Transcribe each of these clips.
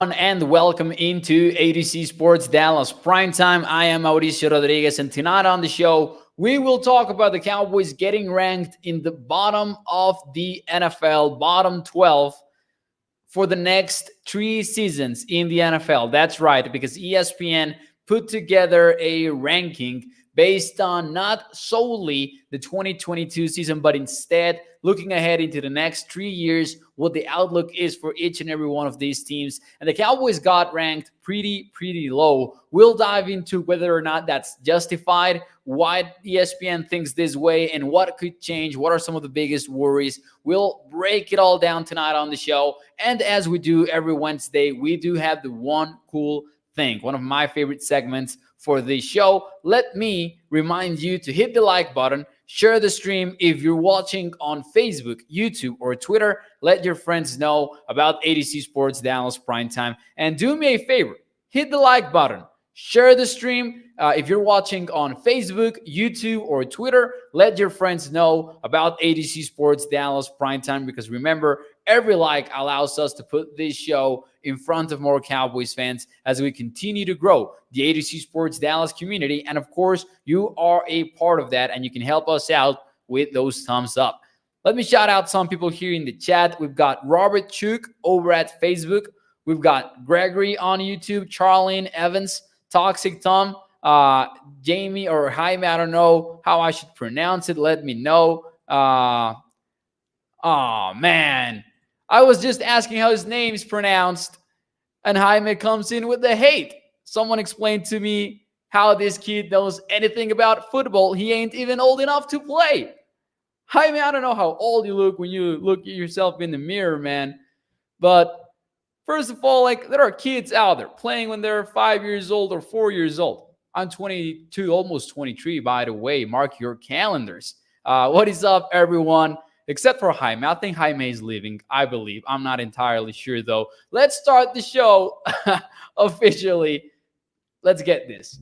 And welcome into ADC Sports Dallas Primetime. I am Mauricio Rodriguez, and tonight on the show, we will talk about the Cowboys getting ranked in the bottom of the NFL, bottom 12 for the next 3 seasons in the NFL. That's right, because ESPN put together a ranking based on not solely the 2022 season, but instead looking ahead into the next 3 years, what the outlook is for each and every one of these teams. And the Cowboys got ranked pretty low. We'll dive into whether or not that's justified, why ESPN thinks this way, and what could change. What are some of the biggest worries? We'll break it all down tonight on the show. And as we do every Wednesday, we do have the one cool thing, one of my favorite segments for the show. Let me remind you to hit the like button, share the stream. If you're watching on Facebook, YouTube, or Twitter, let your friends know about ADC Sports Dallas Primetime. And do me a favor, hit the like button, share the stream. If you're watching on Facebook, YouTube, or Twitter, let your friends know about ADC Sports Dallas Primetime, because remember, every like allows us to put this show in front of more Cowboys fans as we continue to grow the ADC Sports Dallas community. And of course, you are a part of that, and you can help us out with those thumbs up. Let me shout out some people here in the chat. We've got Robert Chuk over at Facebook. We've got Gregory on YouTube, Charlene Evans, Toxic Tom, Jamie or Jaime. I don't know how I should pronounce it. Let me know. Oh, man. I was just asking how his name's pronounced, and Jaime comes in with the hate. Someone explained to me how this kid knows anything about football. He ain't even old enough to play. Jaime, I don't know how old you look when you look at yourself in the mirror, man. But first of all, there are kids out there playing when they're 5 years old or 4 years old. I'm 22, almost 23, by the way. Mark your calendars. What is up, everyone? Except for Jaime. I think Jaime is leaving, I believe. I'm not entirely sure, though. Let's start the show officially. Let's get this.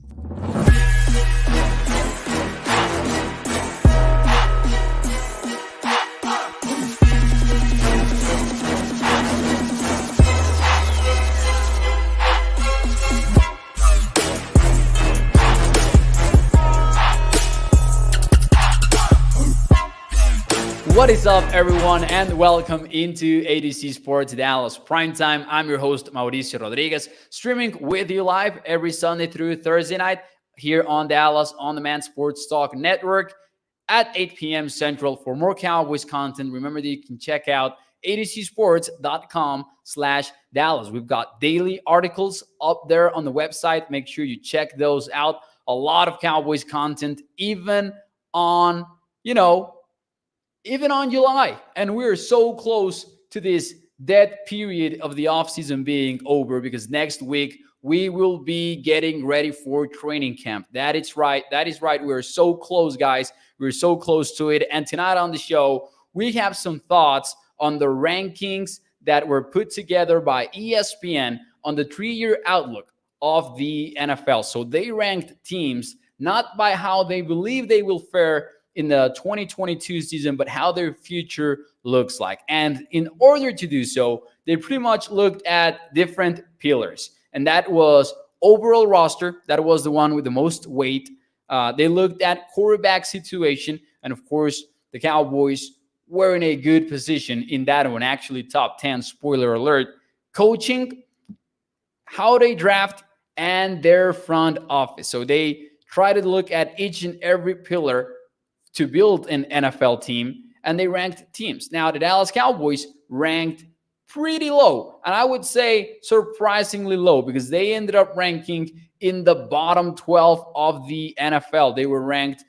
What is up, everyone, and welcome into ADC Sports Dallas Primetime. I'm your host, Mauricio Rodriguez, streaming with you live every Sunday through Thursday night here on Dallas On Demand Sports Talk Network at 8 p.m. Central. For more Cowboys content, remember that you can check out adcsports.com/Dallas. We've got daily articles up there on the website. Make sure you check those out. A lot of Cowboys content, even on July. And we're so close to this dead period of the offseason being over, because next week we will be getting ready for training camp. That is right. We're so close, guys. We're so close to it. And tonight on the show, we have some thoughts on the rankings that were put together by ESPN on the 3-year outlook of the NFL. So they ranked teams not by how they believe they will fare in the 2022 season, but how their future looks like. And in order to do so, they pretty much looked at different pillars. And that was overall roster. That was the one with the most weight. They looked at quarterback situation. And of course, the Cowboys were in a good position in that one, actually top 10, spoiler alert. Coaching, how they draft, and their front office. So they try to look at each and every pillar to build an NFL team, and they ranked teams. Now, the Dallas Cowboys ranked pretty low, and I would say surprisingly low, because they ended up ranking in the bottom 12 of the NFL. They were ranked,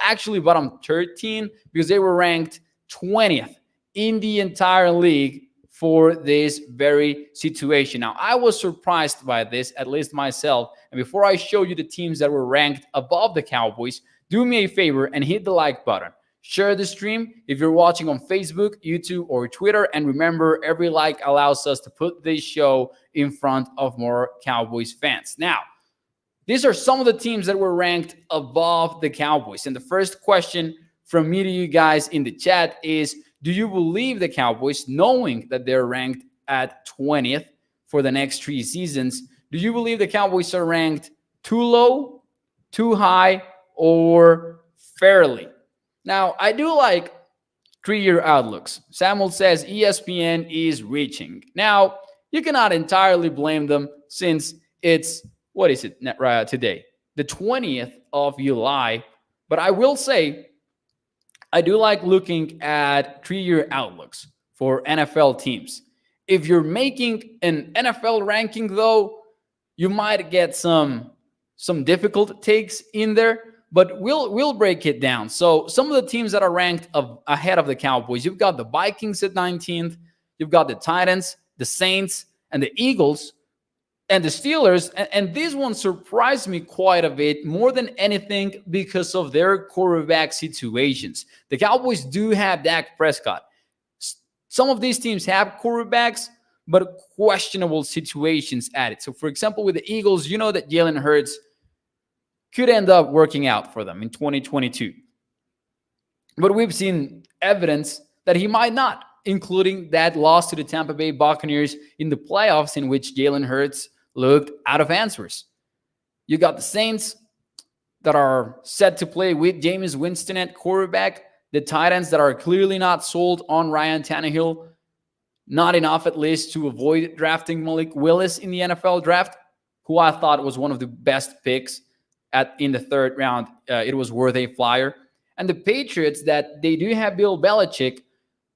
actually bottom 13, because they were ranked 20th in the entire league for this very situation. Now, I was surprised by this, at least myself. And before I show you the teams that were ranked above the Cowboys, do me a favor and hit the like button. Share the stream if you're watching on Facebook, YouTube, or Twitter. And remember, every like allows us to put this show in front of more Cowboys fans. Now, these are some of the teams that were ranked above the Cowboys. And the first question from me to you guys in the chat is, do you believe the Cowboys, knowing that they're ranked at 20th, for the next 3 seasons. Do you believe the Cowboys are ranked too low, too high, or fairly? Now, I do like 3-year outlooks. Samuel says ESPN is reaching. Now, you cannot entirely blame them since it's, what is it today? The 20th of July. But I will say, I do like looking at 3-year outlooks for NFL teams. If you're making an NFL ranking, though, you might get some difficult takes in there, but we'll break it down. So some of the teams that are ranked ahead of the Cowboys, you've got the Vikings at 19th, you've got the Titans, the Saints, and the Eagles, and the Steelers. And this one surprised me quite a bit, more than anything because of their quarterback situations. The Cowboys do have Dak Prescott. Some of these teams have quarterbacks, but questionable situations at it. So, for example, with the Eagles, you know that Jalen Hurts could end up working out for them in 2022. But we've seen evidence that he might not, including that loss to the Tampa Bay Buccaneers in the playoffs in which Jalen Hurts looked out of answers. You got the Saints that are set to play with Jameis Winston at quarterback, the Titans that are clearly not sold on Ryan Tannehill, not enough at least to avoid drafting Malik Willis in the NFL draft, who I thought was one of the best picks in the third round. It was worth a flyer. And the Patriots that they do have Bill Belichick,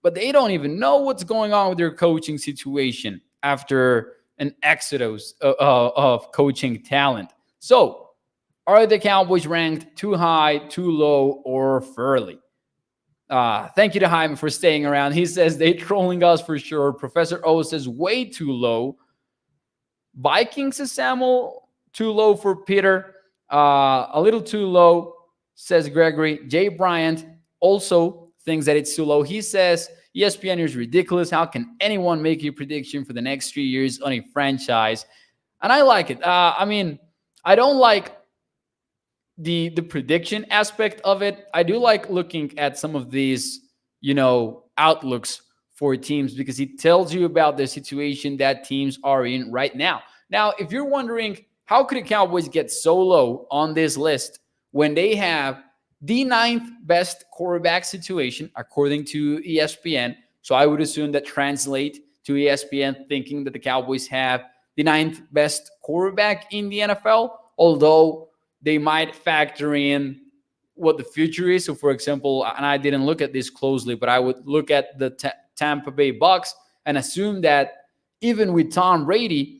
but they don't even know what's going on with their coaching situation after an exodus of coaching talent. So, are the Cowboys ranked too high, too low, or fairly? Thank you to Jaime for staying around. He says they're trolling us for sure. Professor O says way too low. Vikings, says Samuel, too low for Peter. A little too low, says Gregory. Jay Bryant also thinks that it's too low. He says ESPN is ridiculous. How can anyone make a prediction for the next 3 years on a franchise? And I like it. I mean, I don't like the prediction aspect of it. I do like looking at some of these, outlooks for teams because it tells you about the situation that teams are in right now. Now, if you're wondering, how could the Cowboys get so low on this list when they have the 9th best quarterback situation, according to ESPN? So I would assume that translate to ESPN thinking that the Cowboys have the 9th best quarterback in the NFL, although they might factor in what the future is. So, for example, and I didn't look at this closely, but I would look at the Tampa Bay Bucks and assume that even with Tom Brady,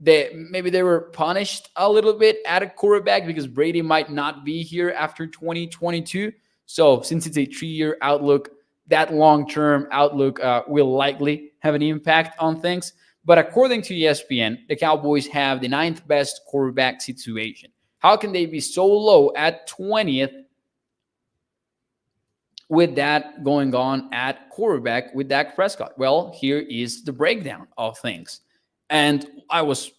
maybe they were punished a little bit at a quarterback because Brady might not be here after 2022. So, since it's a 3-year outlook, that long-term outlook will likely have an impact on things. But according to ESPN, the Cowboys have the 9th best quarterback situation. How can they be so low at 20th with that going on at quarterback with Dak Prescott? Well, here is the breakdown of things. And I was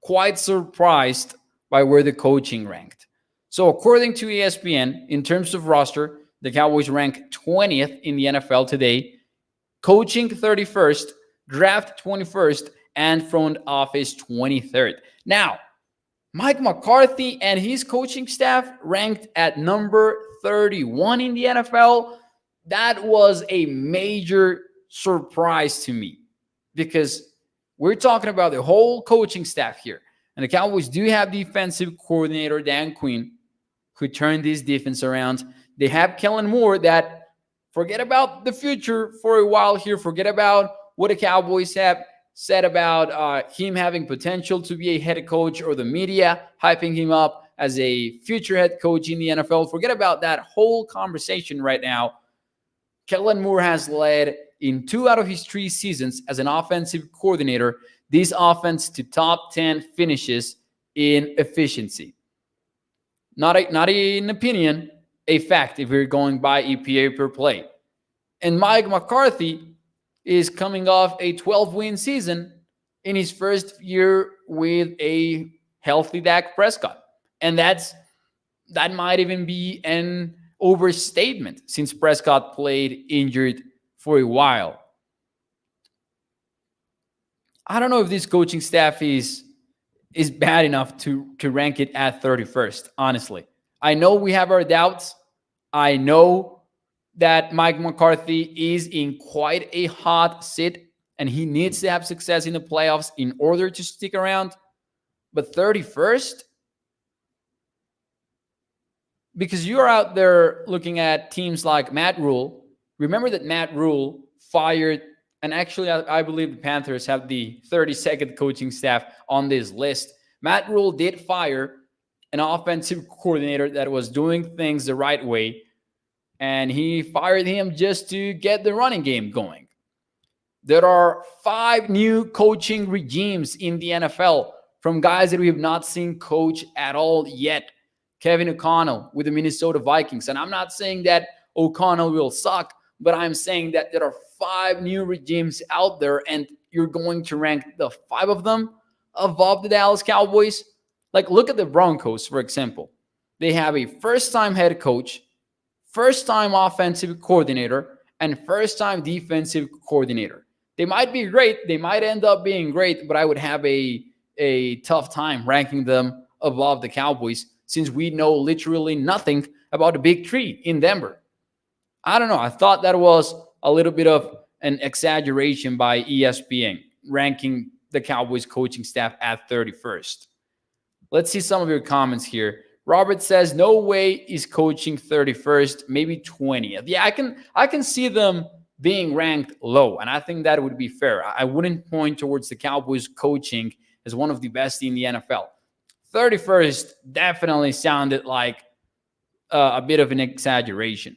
quite surprised by where the coaching ranked. So according to ESPN, in terms of roster, the Cowboys rank 20th in the NFL today, coaching 31st, draft 21st, and front office 23rd. Now, Mike McCarthy and his coaching staff ranked at number 31 in the NFL. That was a major surprise to me because we're talking about the whole coaching staff here. And the Cowboys do have defensive coordinator Dan Quinn, who turned this defense around. They have Kellen Moore that forget about the future for a while here. Forget about what the Cowboys have said about him having potential to be a head coach or the media hyping him up as a future head coach in the NFL. Forget about that whole conversation right now. Kellen Moore has led in 2 out of his 3 seasons as an offensive coordinator this offense to top 10 finishes in efficiency. Not an opinion, a fact if you're going by EPA per play. And Mike McCarthy is coming off a 12-win season in his first year with a healthy Dak Prescott. And that might even be an overstatement since Prescott played injured for a while. I don't know if this coaching staff is bad enough to rank it at 31st, honestly. I know we have our doubts. I know that Mike McCarthy is in quite a hot seat and he needs to have success in the playoffs in order to stick around. But 31st, because you're out there looking at teams like Matt Rule. Remember that Matt Rule fired, and actually, I believe the Panthers have the 32nd coaching staff on this list. Matt Rule did fire an offensive coordinator that was doing things the right way, and he fired him just to get the running game going. There are 5 new coaching regimes in the NFL from guys that we have not seen coach at all yet. Kevin O'Connell with the Minnesota Vikings. And I'm not saying that O'Connell will suck, but I'm saying that there are 5 new regimes out there, and you're going to rank the 5 of them above the Dallas Cowboys. Like, look at the Broncos, for example. They have a first-time head coach, first-time offensive coordinator, and first-time defensive coordinator. They might be great. They might end up being great, but I would have a tough time ranking them above the Cowboys since we know literally nothing about the big three in Denver. I don't know. I thought that was a little bit of an exaggeration by ESPN, ranking the Cowboys coaching staff at 31st. Let's see some of your comments here. Robert says, no way is coaching 31st, maybe 20th. Yeah, I can see them being ranked low, and I think that would be fair. I wouldn't point towards the Cowboys coaching as one of the best in the NFL. 31st definitely sounded like a bit of an exaggeration.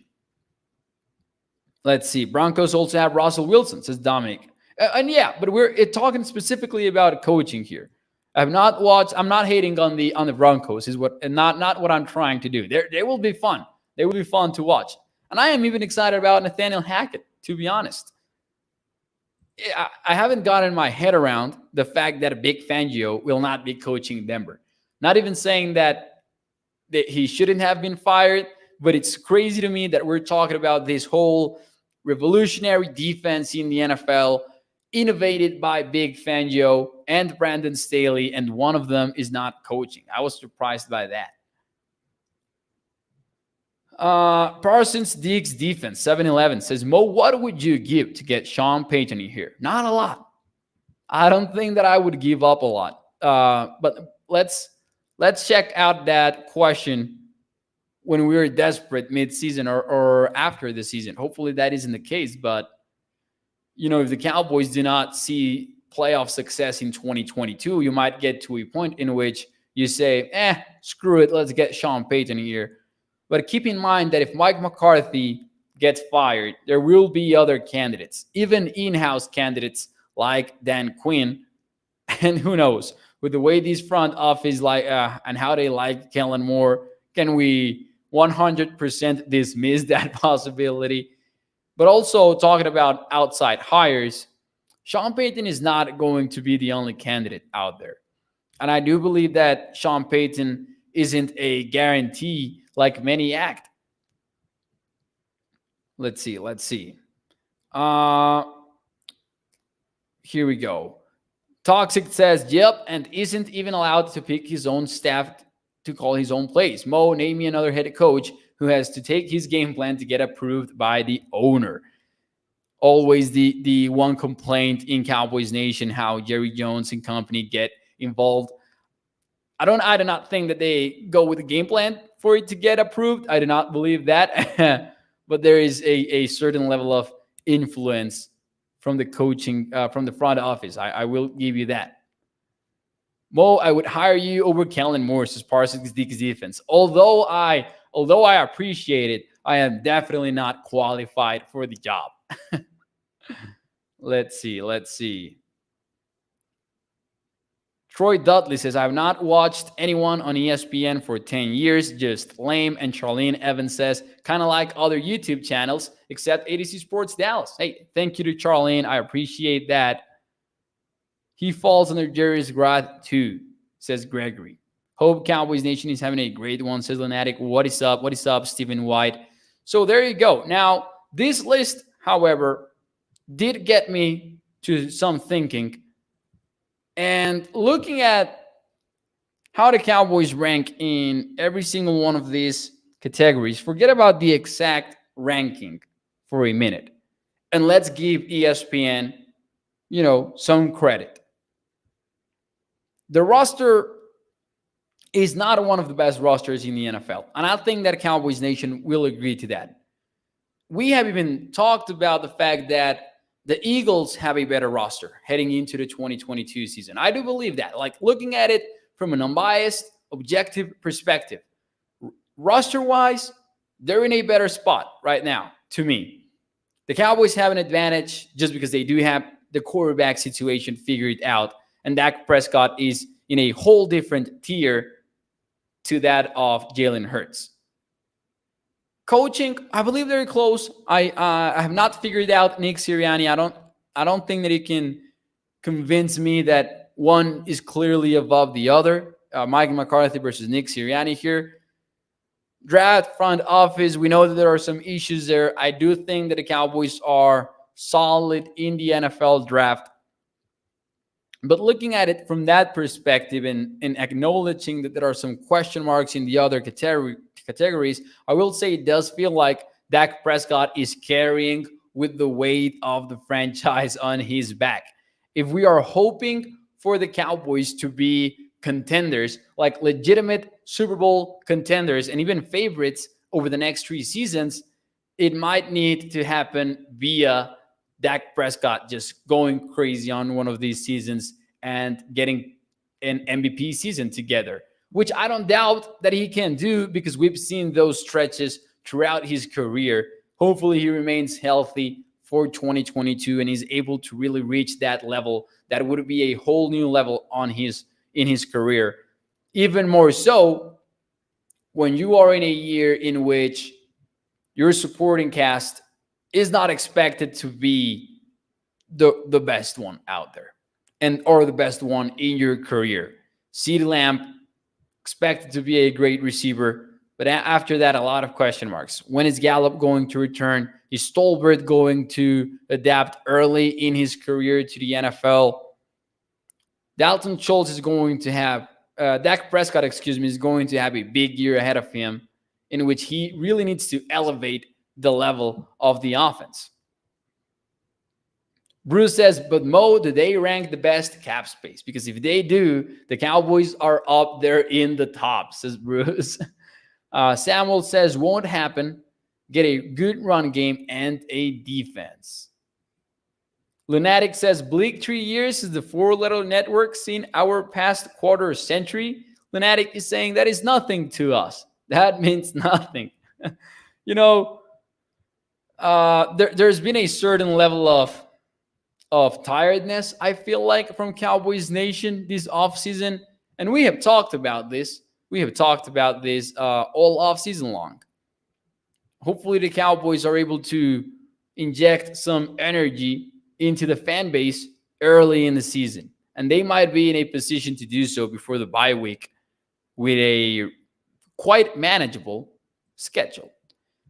Let's see. Broncos also have Russell Wilson, says Dominic. And yeah, but we're talking specifically about coaching here. I'm not hating on the Broncos, is what, and not what I'm trying to do. They will be fun. They will be fun to watch. And I am even excited about Nathaniel Hackett, to be honest. I haven't gotten my head around the fact that Big Fangio will not be coaching Denver. Not even saying that he shouldn't have been fired, but it's crazy to me that we're talking about this whole revolutionary defense in the NFL, innovated by Big Fangio and Brandon Staley, and one of them is not coaching. I was surprised by that. Parsons Diggs defense 7-11 says, Mo, what would you give to get Sean Payton in here? Not a lot. I don't think that I would give up a lot. But let's check out that question when we were desperate mid-season or after the season. Hopefully that isn't the case. But, if the Cowboys do not see playoff success in 2022, you might get to a point in which you say, screw it, let's get Sean Payton here. But keep in mind that if Mike McCarthy gets fired, there will be other candidates, even in-house candidates like Dan Quinn. And who knows, with the way these front office and how they like Kellen Moore, can we 100% dismiss that possibility? But also talking about outside hires, Sean Payton is not going to be the only candidate out there. And I do believe that Sean Payton isn't a guarantee like many act. Let's see. Here we go. Toxic says, yep, and isn't even allowed to pick his own staff to call his own plays. Mo, name me another head coach who has to take his game plan to get approved by the owner. Always the one complaint in Cowboys Nation, how Jerry Jones and company get involved. I do not think that they go with the game plan for it to get approved. I do not believe that. But there is a certain level of influence from the coaching, from the front office. I will give you that. Mo, I would hire you over Kellen Moore as Parsons defense. Although I appreciate it, I am definitely not qualified for the job. Let's see. Troy Dudley says, I've not watched anyone on ESPN for 10 years, just lame. And Charlene Evans says, kind of like other YouTube channels, except ADC Sports Dallas. Hey, thank you to Charlene. I appreciate that. He falls under Jerry's wrath too, says Gregory. Hope Cowboys Nation is having a great one, says Lunatic. What is up, Stephen White? So there you go. Now, this list, however, did get me to some thinking. And looking at how the Cowboys rank in every single one of these categories, forget about the exact ranking for a minute. And let's give ESPN, some credit. The roster is not one of the best rosters in the NFL. And I think that Cowboys Nation will agree to that. We have even talked about the fact that the Eagles have a better roster heading into the 2022 season. I do believe that. Like looking at it from an unbiased, objective perspective, roster-wise, they're in a better spot right now, to me. The Cowboys have an advantage just because they do have the quarterback situation figured out, and Dak Prescott is in a whole different tier to that of Jalen Hurts. Coaching, I believe they're close. I have not figured out Nick Sirianni. I don't think that he can convince me that one is clearly above the other. Mike McCarthy versus Nick Sirianni here. Draft, front office, we know that there are some issues there. I do think that the Cowboys are solid in the NFL draft. But looking at it from that perspective and acknowledging that there are some question marks in the other categories, I will say it does feel like Dak Prescott is carrying with the weight of the franchise on his back. If we are hoping for the Cowboys to be contenders, like legitimate Super Bowl contenders and even favorites over the next 3 seasons, it might need to happen via Dak Prescott just going crazy on one of these seasons and getting an MVP season together, which I don't doubt that he can do because we've seen those stretches throughout his career. Hopefully he remains healthy for 2022 and he's able to really reach that level. That would be a whole new level in his career. Even more so when you are in a year in which your supporting cast is not expected to be the best one out there or the best one in your career. CeeDee Lamb expected to be a great receiver, but after that, a lot of question marks. When is Gallup going to return? Is Stolbert going to adapt early in his career to the NFL? Dalton Schultz is going to have, Dak Prescott, is going to have a big year ahead of him in which he really needs to elevate the level of the offense. Bruce says, but Mo, do they rank the best cap space? Because if they do, the Cowboys are up there in the top, says Bruce. Samuel says, won't happen. Get a good run game and a defense. Lunatic says, bleak 3 years is the 4-letter network seen our past quarter century. Lunatic is saying that is nothing to us. That means nothing. There's been a certain level of tiredness, I feel like, from Cowboys Nation this offseason. And we have talked about this. All offseason long. Hopefully the Cowboys are able to inject some energy into the fan base early in the season. And they might be in a position to do so before the bye week with a quite manageable schedule.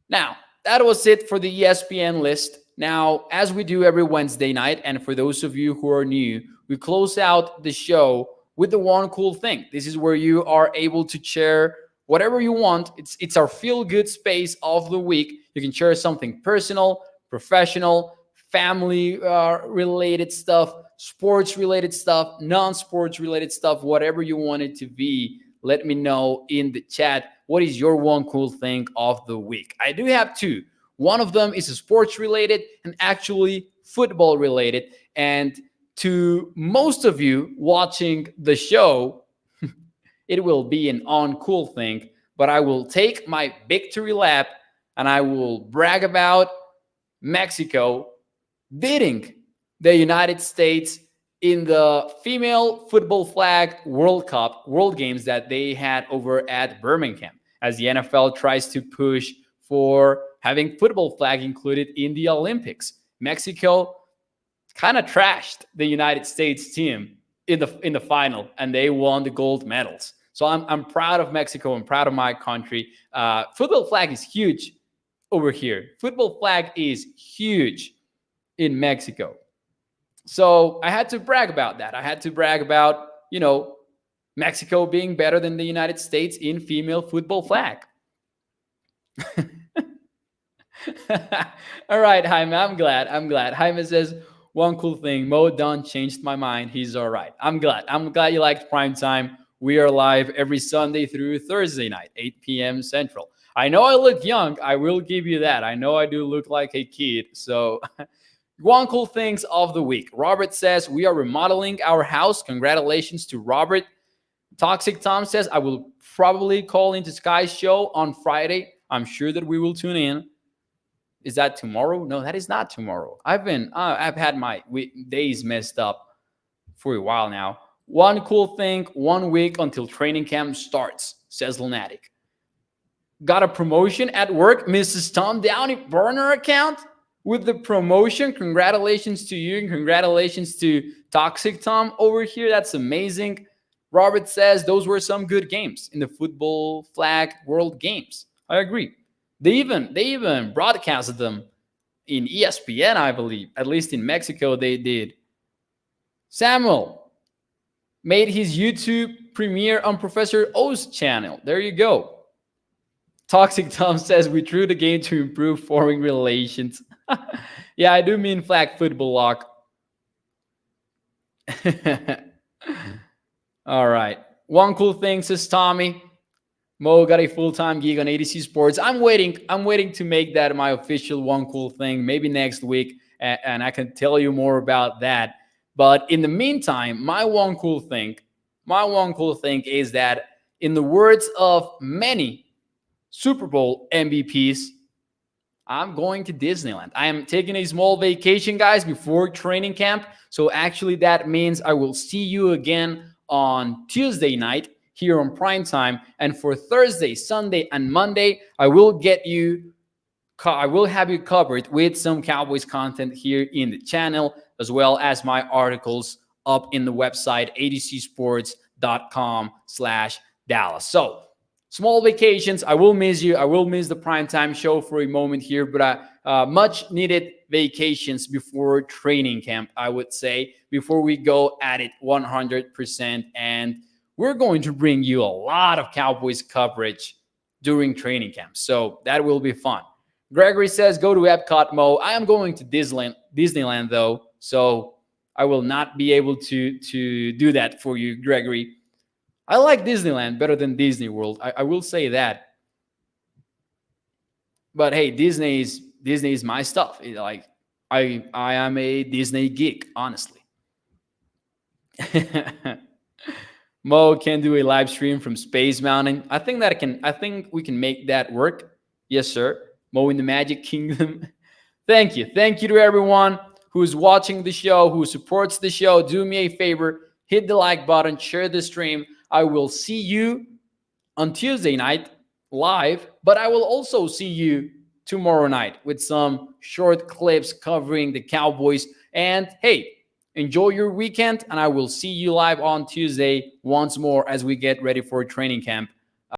Now, that was it for the ESPN list. Now, as we do every Wednesday night, and for those of you who are new, we close out the show with the one cool thing. This is where you are able to share whatever you want. It's our feel-good space of the week. You can share something personal, professional, family-related stuff, sports-related stuff, non-sports-related stuff, whatever you want it to be. Let me know in the chat. What is your one cool thing of the week? I do have 2. One of them is sports related and actually football related. And to most of you watching the show, it will be an uncool thing, but I will take my victory lap and I will brag about Mexico beating the United States in the female football flag World Games that they had over at Birmingham, as the NFL tries to push for having football flag included in the Olympics. Mexico kind of trashed the United States team in the final, and they won the gold medals. So I'm proud of Mexico. I'm proud of my country. Football flag is huge over here. Football flag is huge in Mexico. So I had to brag about that. I had to brag about, Mexico being better than the United States in female football flag. All right, Jaime, I'm glad. I'm glad. Jaime says, one cool thing, Mo Dunn changed my mind. He's all right. I'm glad. I'm glad you liked prime time. We are live every Sunday through Thursday night, 8 p.m. Central. I know I look young. I will give you that. I know I do look like a kid. So, one cool things of the week. Robert says, we are remodeling our house. Congratulations to Robert. Toxic Tom says, I will probably call into Sky's show on Friday. I'm sure that we will tune in. Is that tomorrow? No, that is not tomorrow. I've had my days messed up for a while now. One cool thing, 1 week until training camp starts, says Lunatic. Got a promotion at work, Mrs. Tom Downey burner account with the promotion. Congratulations to you and congratulations to Toxic Tom over here. That's amazing. Robert says those were some good games in the football flag world games. I agree. They even broadcasted them in ESPN, I believe. At least in Mexico, they did. Samuel made his YouTube premiere on Professor O's channel. There you go. Toxic Tom says we threw the game to improve foreign relations. Yeah, I do mean flag football lock. All right. One cool thing, says Tommy. Mo got a full-time gig on ADC Sports. I'm waiting to make that my official one cool thing, maybe next week, and I can tell you more about that. But in the meantime, my one cool thing is that, in the words of many Super Bowl MVPs, I'm going to Disneyland. I am taking a small vacation, guys, before training camp. So actually, that means I will see you again on Tuesday night here on prime time, and for Thursday, Sunday, and Monday, I will have you covered with some Cowboys content here in the channel, as well as my articles up in the website adcsports.com/Dallas. So, small vacations. I will miss you. I will miss the primetime show for a moment here, but much needed vacations before training camp, I would say, before we go at it 100%. And we're going to bring you a lot of Cowboys coverage during training camp. So that will be fun. Gregory says, go to Epcot, Mo. I am going to Disneyland though. So I will not be able to do that for you, Gregory. I like Disneyland better than Disney World. I will say that. But hey, Disney is my stuff. Like I am a Disney geek, honestly. Mo can do a live stream from Space Mountain. I think we can make that work. Yes, sir. Mo in the Magic Kingdom. Thank you to everyone who's watching the show, who supports the show. Do me a favor, hit the like button, share the stream. I will see you on Tuesday night live, but I will also see you tomorrow night with some short clips covering the Cowboys. And hey, enjoy your weekend, and I will see you live on Tuesday once more as we get ready for training camp